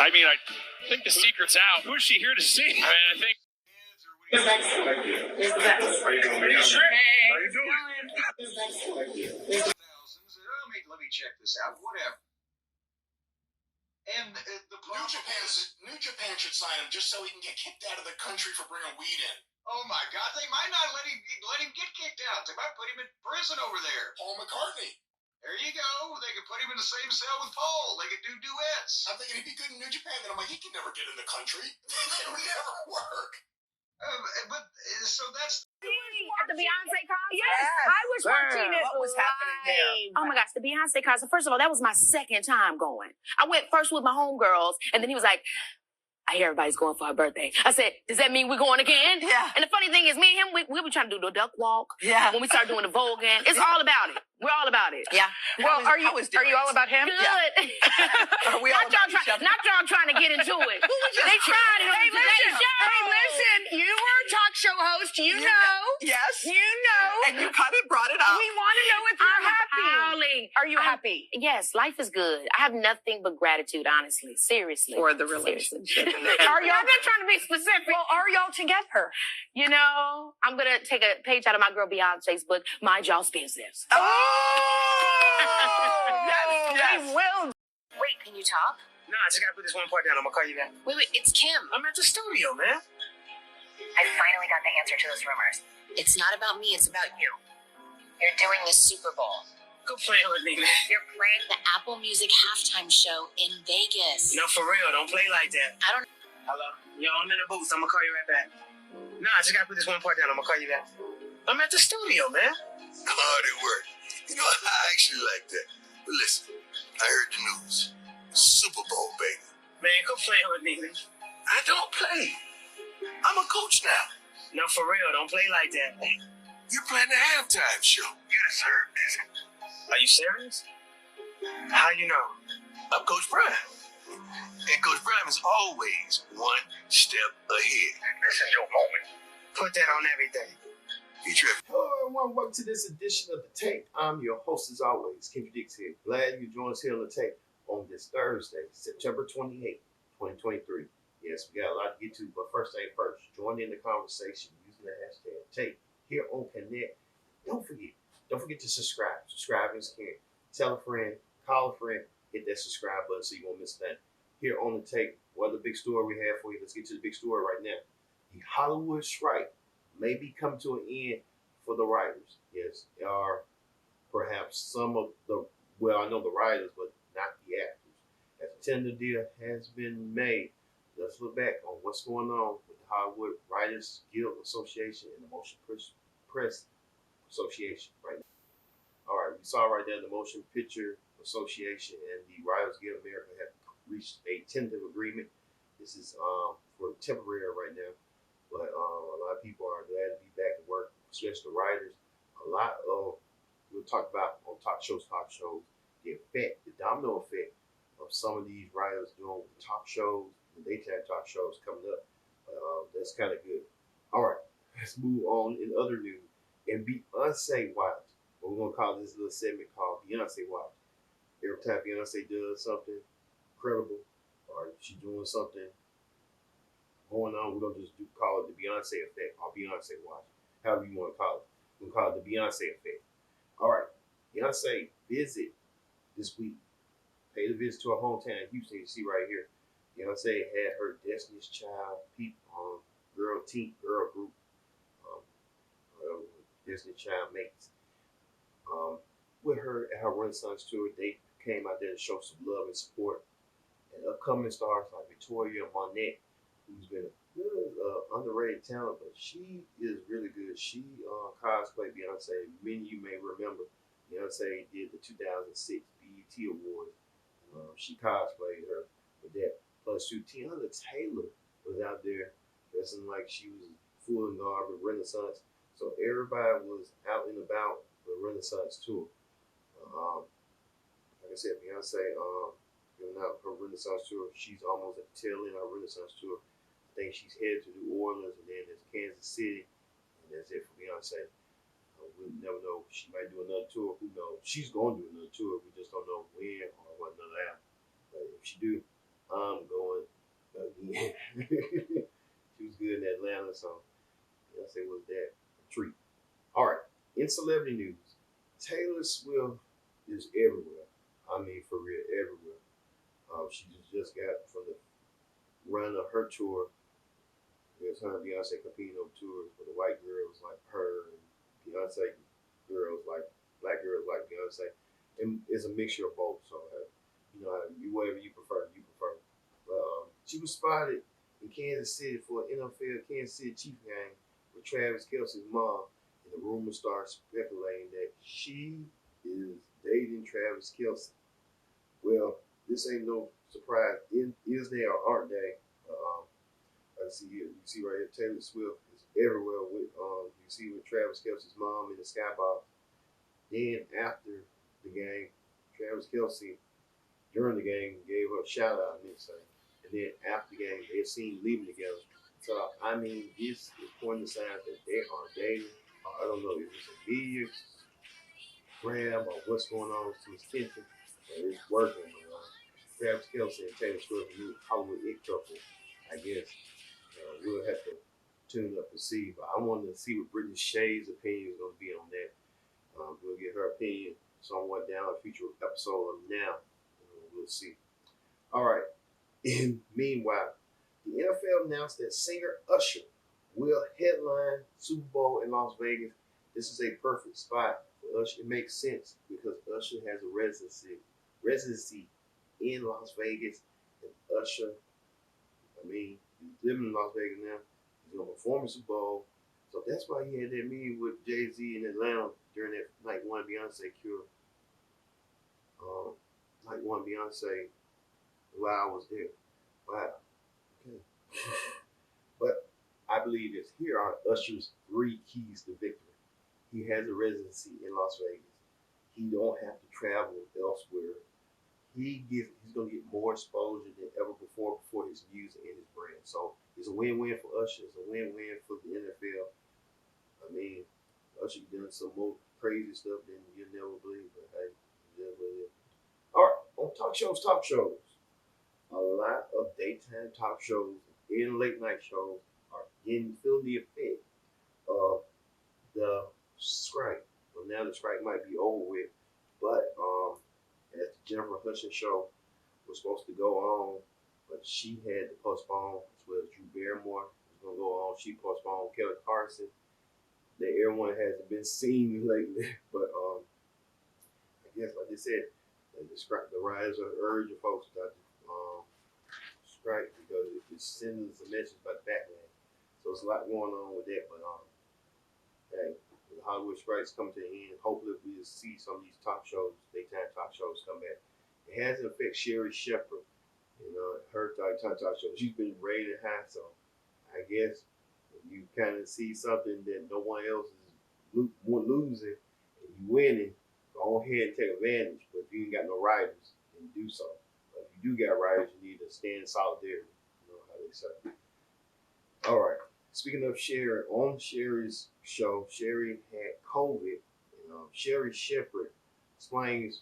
I mean, I think the secret's out. Who is she here to see? I mean, I think. There's the best. How you doing, man? Hey. How you doing? Let me check this out. Whatever. And the New Japan should sign him just so he can get kicked out of the country for bringing weed in. Oh my God! They might not let him get kicked out. They might put him in prison over there. Paul McCartney. There you go. They could put him in the same cell with Paul. They could do duets. I'm thinking he'd be good in New Japan. Then I'm like, he can never get in the country. It would never work. So that's. At the Beyonce concert? Yes, I was watching it. What was happening there? Oh my gosh, the Beyonce concert. First of all, that was my second time going. I went first with my homegirls, and then he was like, I hear everybody's going for her birthday. I said, does that mean we're going again? Yeah. And the funny thing is, me and him, we were trying to do the duck walk. Yeah. When we started doing the Vogan. It's all about it. We're all about it. Yeah. Well, are you all about him? Good. Are we all about each other? Not y'all trying to get into it. They tried it on the Today Show. Hey, listen, you were a talk show host. You know. Yes. You know. And you kind of brought it up. We want to know if you're happy. Howling. Are you happy? Yes, life is good. I have nothing but gratitude, honestly. Seriously. For the relationship. Are y'all I'm not trying to be specific. Well, are y'all together? You know, I'm going to take a page out of my girl Beyonce's book, Mind Y'all's Business. Yes. We will. Wait, can you talk? Nah, I just gotta put this one part down. I'm gonna call you back. Wait, it's Kim. I'm at the studio, man. I finally got the answer to those rumors. It's not about me, it's about you. You're doing the Super Bowl. Go playing with me, man. You're playing the Apple Music halftime show in Vegas. No, for real. Don't play like that. I don't. Hello? Yo, I'm in the booth. I'm gonna call you right back. Nah, I just gotta put this one part down. I'm gonna call you back. I'm at the studio, man. Hard at work. You know, I actually like that. But listen, I heard the news. Super Bowl, baby. Man, go playing with me, man. I don't play. I'm a coach now. No, for real. Don't play like that. You're playing the halftime show. You deserve this. Are you serious? How you know? I'm Coach Brian. And Coach Brian is always one step ahead. This is your moment. Put that on everything. Hello everyone, welcome to this edition of The Tape. I'm your host as always, Kendrick Dix here. Glad you joined us here on The Tape on this Thursday, September 28th, 2023. Yes, we got a lot to get to, but first thing first, join in the conversation using the hashtag Tape here on Connect. Don't forget to subscribe. Subscribe is key. Tell a friend, call a friend, hit that subscribe button so you won't miss that. Here on The Tape, what the big story we have for you. Let's get to the big story right now. The Hollywood strike may be coming to an end for the writers. Yes, there are perhaps some of the, well, I know the writers, but not the actors. As a tender deal has been made, let's look back on what's going on with the Hollywood Writers Guild Association and the Motion Press Association right now. All right, we saw right there the Motion Picture Association and the Writers Guild of America have reached a tentative agreement. This is for temporary right now. But a lot of people are glad to be back at work, especially the writers. A lot of, we'll talk about on talk shows, the effect, the domino effect of some of these writers doing talk shows, the daytime talk shows coming up. That's kind of good. All right, let's move on in other news. And Beyonce Watch, what we're going to call this little segment called Beyonce Watch. Every time Beyonce does something incredible or she's doing something going on, we're going to just call it the Beyonce effect or Beyonce Watch, however you want to call it. We'll call it the Beyonce effect. All right, Beyonce visit this week. Paid a visit to her hometown in Houston. You see right here. Beyonce had her Destiny's Child girl group, Destiny's Child mates. With her at her Renaissance tour, they came out there to show some love and support. And upcoming stars like Victoria Monet, who's been a good underrated talent, but she is really good. She cosplayed Beyonce. Many of you may remember Beyonce did the 2006 BET Awards. She cosplayed her with that. Plus, Tiana Taylor was out there dressing like she was full in garb of Renaissance. So everybody was out and about the Renaissance tour. Like I said, Beyonce giving out her Renaissance tour. She's almost at the tail end of her Renaissance tour. I think she's headed to New Orleans, and then there's Kansas City, and that's it for Beyonce. We never know. She might do another tour. Who knows? She's going to do another tour. We just don't know when or what another album. But if she do, I'm going again. She was good in Atlanta, so Beyonce was that a treat. All right, in celebrity news, Taylor Swift is everywhere. I mean, for real, everywhere. She just got from the run of her tour. There's her and Beyonce competing on tours for the white girls like her and Beyonce girls like black girls like Beyonce. And it's a mixture of both. So, whatever you prefer, you prefer. She was spotted in Kansas City for an NFL Kansas City Chiefs game with Travis Kelce's mom. And the rumors start speculating that she is dating Travis Kelce. Well, this ain't no surprise. Is they or aren't they? I see here. You see right here, Taylor Swift is everywhere with. You see with Travis Kelce's mom in the skybox. Then after the game, Travis Kelce during the game gave her a shout out, and then after the game, they're seen leaving together. So I mean, this is pointing signs that they are dating. I don't know if it's a media grab or what's going on with some tension, but it's working. Travis Kelce and Taylor Swift, a new Hollywood it couple, I guess. We'll have to tune up to see, but I wanted to see what Brittany Shay's opinion is going to be on that. We'll get her opinion somewhat down a future episode of Now. We'll see. All right. And meanwhile, the NFL announced that singer Usher will headline Super Bowl in Las Vegas. This is a perfect spot for Usher. It makes sense because Usher has a residency in Las Vegas. And Usher, he's living in Las Vegas now. He's going to perform in Super Bowl. So that's why he had that meeting with Jay-Z in Atlanta during that Night One Beyonce cure. Night One Beyonce while I was there. Wow. Okay. But I believe this. Here are Usher's 3 keys to victory. He has a residency in Las Vegas. He don't have to travel elsewhere. He's going to get more exposure than ever before his music and his brand. So it's a win-win for Usher. It's a win-win for the NFL. Usher done some more crazy stuff than you'll never believe. But hey, it is what it is. All right, on talk shows. A lot of daytime talk shows and late night shows are feeling the effect of the strike. Well, now the strike might be over with, but as the Jennifer Hudson show was supposed to go on, but she had to postpone, as well as Drew Barrymore was going to go on. She postponed. Kelly Clarkson, that everyone hasn't been seen lately, but I guess like they said, the rise of urging folks not to strike because it sends a message about the backlash. So there's a lot going on with that, but hey, the Hollywood strikes come to an end. Hopefully we'll see some of these talk shows, daytime talk shows come back. It hasn't affected Sherry Shepherd, her daytime talk show. She's been rated high, so I guess if you kind of see something that no one else is losing and you winning, go ahead and take advantage. But if you ain't got no riders, then do so. But if you do got riders, you need to stand in solidarity. You know how they say. All right. Speaking of Sherry, on Sherry's show, Sherry had COVID. Sherry Shepherd explains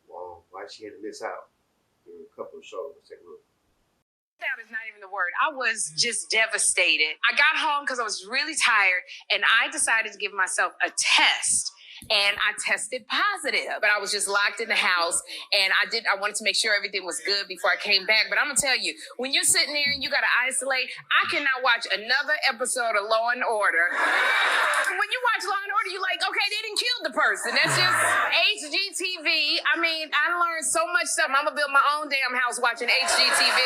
why she had to miss out in a couple of shows. Let's take a look. That is not even the word. I was just devastated. I got home because I was really tired, and I decided to give myself a test. And I tested positive, but I was just locked in the house, and I wanted to make sure everything was good before I came back. But I'm gonna tell you, when you're sitting there and you gotta isolate, I cannot watch another episode of Law and Order. When you watch Law and Order, you're like, okay, they didn't kill the person. That's just HGTV. I learned so much stuff. I'm gonna build my own damn house watching HGTV.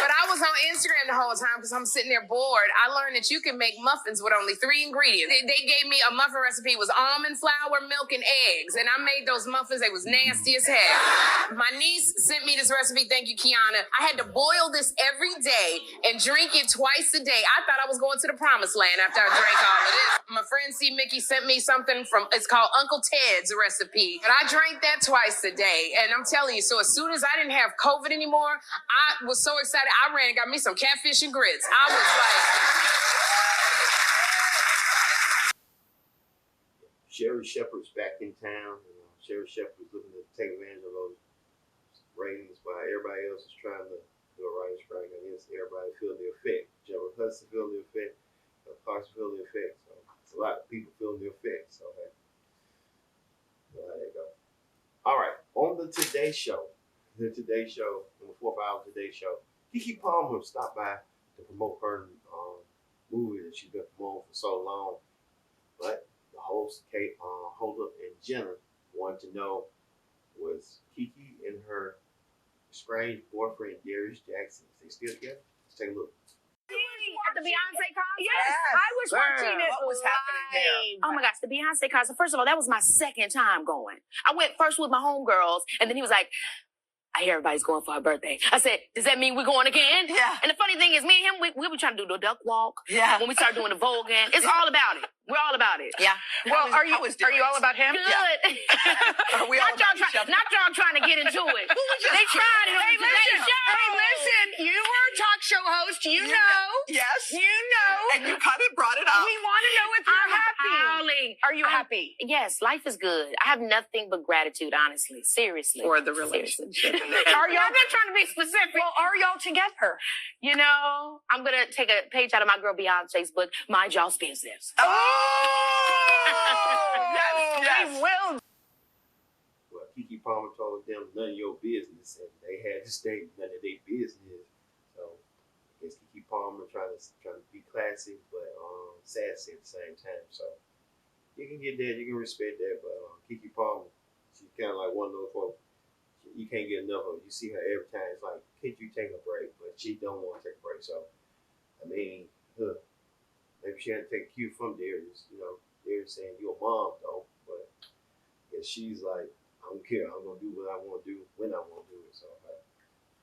But I was on Instagram the whole time because I'm sitting there bored. I learned that you can make muffins with only 3 ingredients. They gave me a muffin recipe. It was almond flour, milk, and eggs. And I made those muffins. They was nasty as hell. My niece sent me this recipe. Thank you, Kiana. I had to boil this every day and drink it twice a day. I thought I was going to the promised land after I drank all of this. My friend C. Mickey sent me something it's called Uncle Ted's recipe. And I drank that twice a day. And I'm telling you, so as soon as I didn't have COVID anymore, I was so excited. I ran and got me some catfish and grits. I was like... Sherry Shepherd's back in town. Sherry Shepherd's looking to take advantage of those ratings while everybody else is trying to do a writer's strike. I guess everybody feel the effect. Joe Hudson feel the effect. Clarkson feel the effect. So it's a lot of people feeling the effect. So hey, there you go. All right, on the Today Show, on the 4th hour Today Show, Keke Palmer stopped by to promote her movie that she's been promoting for so long. But the host, Kate, Holder, and Jenna wanted to know, was Keke and her estranged boyfriend Darius Jackson, is they still together? Let's take a look. At the Beyonce concert? Yes. I was watching it. What was happening there? Oh my gosh, the Beyonce concert. First of all, that was my second time going. I went first with my homegirls, and then he was like, I hear everybody's going for her birthday. I said, does that mean we're going again? Yeah. And the funny thing is, me and him, we were trying to do the duck walk. Yeah. When we started doing the Vogan. It's all about it. We're all about it. Yeah. Well, are you all about him? Good. Are we all not, y'all about each other? not y'all trying to get into it. They tried it on the Today Show. Hey, listen, you were a talk show host. You know. Yes. You know. And you kind of brought it up. We want to know if you're happy. Howling. Are you happy? Yes, life is good. I have nothing but gratitude, honestly. Seriously. For the Seriously. Are y'all I'm not trying to be specific. Well, are y'all together? You know, I'm going to take a page out of my girl Beyonce's book, Mind Y'all's Business. Yes. We will. Well, Keke Palmer told them none of your business, and they had to stay none of their business. So I guess Keke Palmer trying to be classy, but sassy at the same time. So you can get that, you can respect that, but Keke Palmer, she's kind of like one of those folks. You can't get enough of it. You see her every time. It's like, can't you take a break? But she don't want to take a break. So I mean, maybe she had to take a cue from Darius. You know, Darius saying you're a mom though, but yeah, she's like, I don't care. I'm gonna do what I want to do when I want to do it. So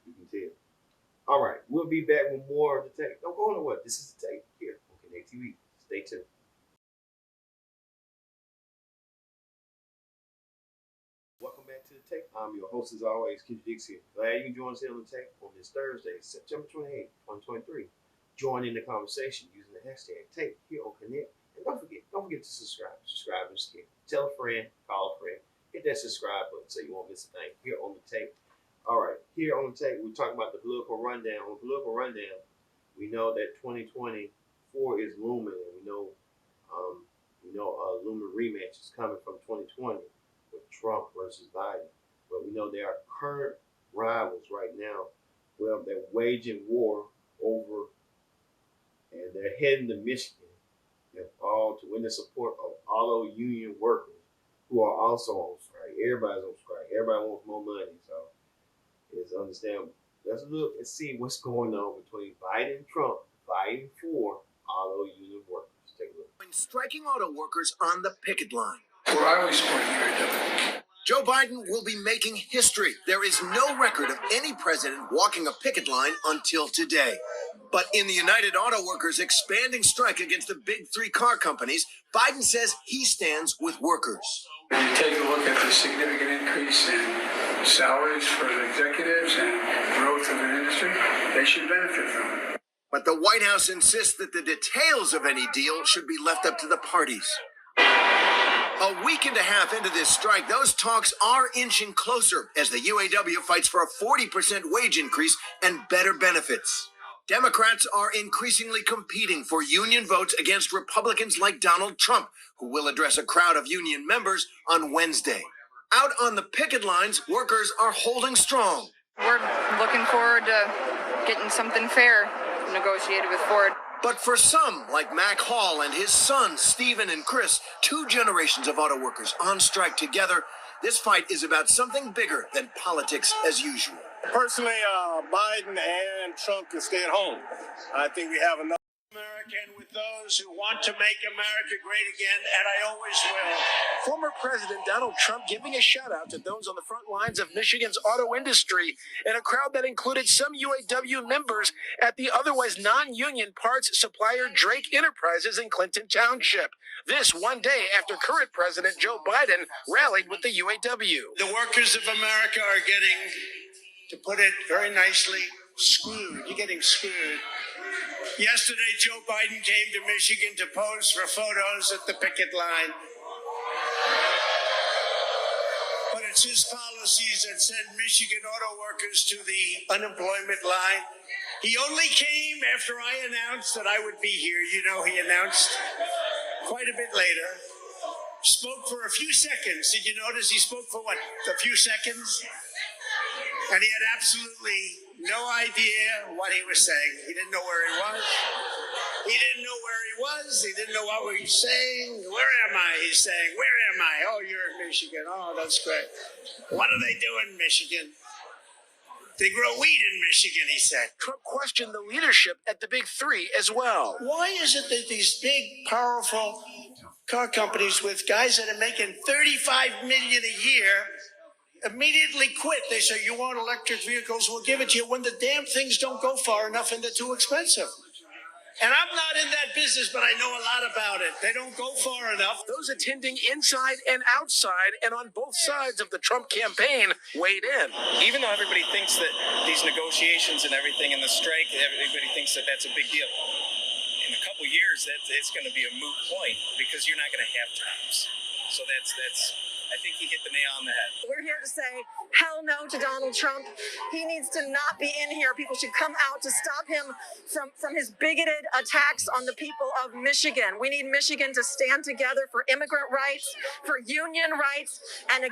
you can tell. All right, we'll be back with more of the Take. Don't go nowhere. This is the Take here on Connect TV. Stay tuned. Welcome back to the Take. I'm your host as always, Kendra Dixie. Glad you can join us here on the Take on this Thursday, September 28th, 2023. Join in the conversation using the hashtag Take here on Connect. And don't forget to subscribe. Subscribe and skip. Tell a friend, call a friend. Hit that subscribe button so you won't miss a thing here on the Take. All right, here on the Take, we're talking about the political rundown. On the political rundown, we know that 2024 is looming, and we know a looming rematch is coming from 2020 with Trump versus Biden. But we know there are current rivals right now. Well, they're waging war over, and they're heading to Michigan. They're all to win the support of auto union workers who are also on strike. Everybody's on strike. Everybody wants more money. So it's understandable. Let's look and see what's going on between Biden and Trump fighting for auto union workers. Take a look. Striking auto workers on the picket line. Well, I always support UAW. Joe Biden will be making history. There is no record of any president walking a picket line until today. But in the United Auto Workers' expanding strike against the big three car companies, Biden says he stands with workers. When you take a look at the significant increase in salaries for the executives and growth of the industry, they should benefit from it. But the White House insists that the details of any deal should be left up to the parties. A week and a half into this strike, those talks are inching closer as the UAW fights for a 40% wage increase and better benefits. Democrats are increasingly competing for union votes against Republicans like Donald Trump, who will address a crowd of union members on Wednesday. Out on the picket lines, workers are holding strong. We're looking forward to getting something fair negotiated with Ford. But for some, like Mac Hall and his sons, Stephen and Chris, two generations of auto workers on strike together, this fight is about something bigger than politics as usual. Personally, Biden and Trump can stay at home. I think we have enough. American with those who want to make America great again, and I always will. Former President Donald Trump giving a shout out to those on the front lines of Michigan's auto industry in a crowd that included some UAW members at the otherwise non-union parts supplier Drake Enterprises in Clinton Township. This one day after current President Joe Biden rallied with the UAW. The workers of America are getting, to put it very nicely, screwed. You're getting screwed. Yesterday, Joe Biden came to Michigan to pose for photos at the picket line. But it's his policies that send Michigan auto workers to the unemployment line. He only came after I announced that I would be here. You know, he announced quite a bit later. Spoke for a few seconds. Did you notice he spoke for what? A few seconds? And he had absolutely no idea what he was saying. He didn't know where he was. He didn't know where he was. He didn't know what he was saying. Where am I? He's saying, where am I? Oh, you're in Michigan. Oh, that's great. What do they do in Michigan? They grow weed in Michigan, he said. Trump questioned the leadership at the big three as well. Why is it that these big, powerful car companies with guys that are making $35 million a year immediately quit? They say, you want electric vehicles, we'll give it to you, when the damn things don't go far enough and they're too expensive. And I'm not in that business, but I know a lot about it. They don't go far enough. Those attending inside and outside and on both sides of the Trump campaign weighed in. Even though everybody thinks that these negotiations and everything and the strike, everybody thinks that that's a big deal. In a couple years, it's going to be a moot point because you're not going to have jobs. So that's I think he hit the nail on the head. We're here to say hell no to Donald Trump. He needs to not be in here. People should come out to stop him from his bigoted attacks on the people of Michigan. We need Michigan to stand together for immigrant rights, for union rights, and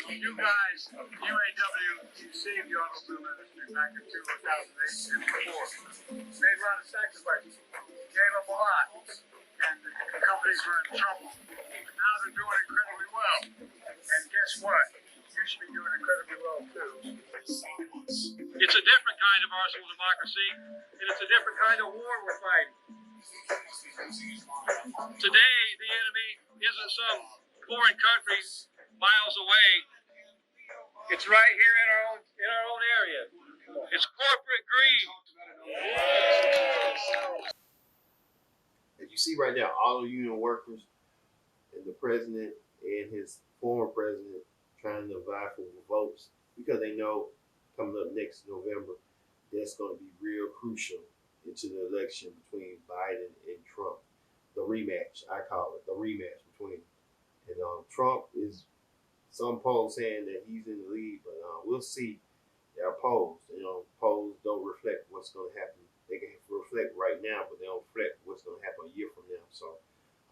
You guys, UAW, you saved the automobile industry back in 2008 and before. Made a lot of sacrifices. Gave up a lot. And the companies were in trouble. But now they're doing incredibly well. And guess what? You should be doing incredibly well too. It's a different kind of arsenal democracy, and it's a different kind of war we're fighting. Today, the enemy isn't some foreign country miles away. It's right here in our own area. It's corporate greed. As you see right now, all the union workers and the president and his former president trying to vie for votes because they know coming up next November, that's going to be real crucial into the election between Biden and Trump. The rematch, I call it, the rematch between them. And Trump is, some polls saying that he's in the lead, but we'll see. There are polls. Polls don't reflect what's going to happen. They can reflect right now, but they don't reflect what's going to happen a year from now. So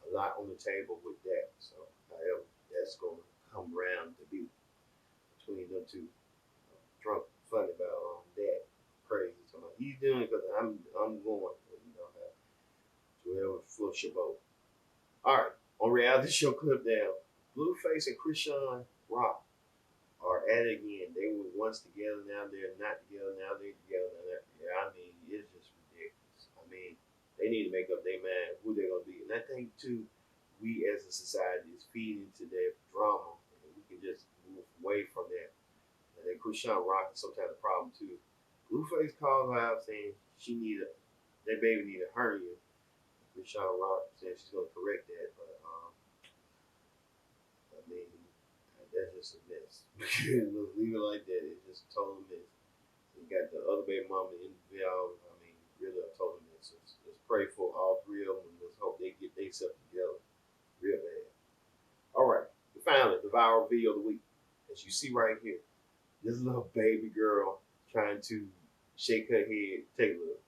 a lot on the table with that. So however, that's going to come around to be between them two. Trump funny about that. Crazy. So he's doing it because I'm going. Whoever floats your boat. All right. On reality show clip now, Blueface and Krishan Rock are at it again. They were once together, now they're not together, now they're together. I mean, it's just ridiculous. I mean, they need to make up their mind who they're going to be. And I think, too, we as a society is feeding into their drama. And we can just move away from that. And then Krishan Rock has some kind of problem, too. Blueface called her out saying that baby need a hernia. Krishan Rock said she's going to correct that, but I mean, that's just a mess. Leave it like that. It's just a total mess. You got the other baby mama involved. I mean, really a total mess. Let's pray for all three of them and let's hope they get themselves together real bad. All right, finally, the viral video of the week. As you see right here, this little baby girl trying to shake her head. Take a look.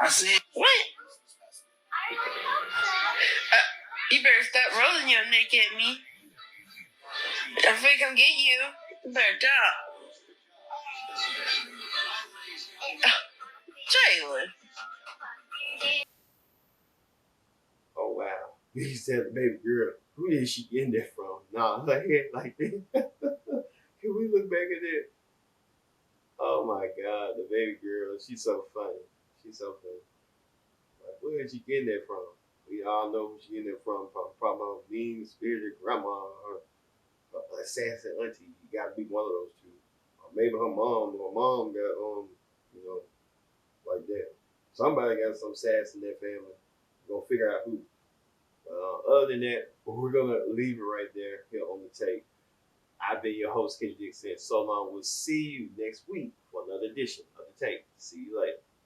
I said, what? You better stop rolling your neck at me. If we come get you, you better stop. Jalen. Oh, wow. He said, baby girl, who is she getting that from? Nah, her head like that. Can we look back at that? Oh my God, the baby girl, she's so funny. She's so funny. Like, where is she getting that from? We all know who she getting that from her mean spirited grandma or her assassin auntie. You gotta be one of those two. Or maybe her mom got like that. Somebody got some sass in their family. We're gonna figure out who. Other than that, we're gonna leave it right there here on the tape. I've been your host, KJ Dixon. So long. We'll see you next week for another edition of the tape. See you later.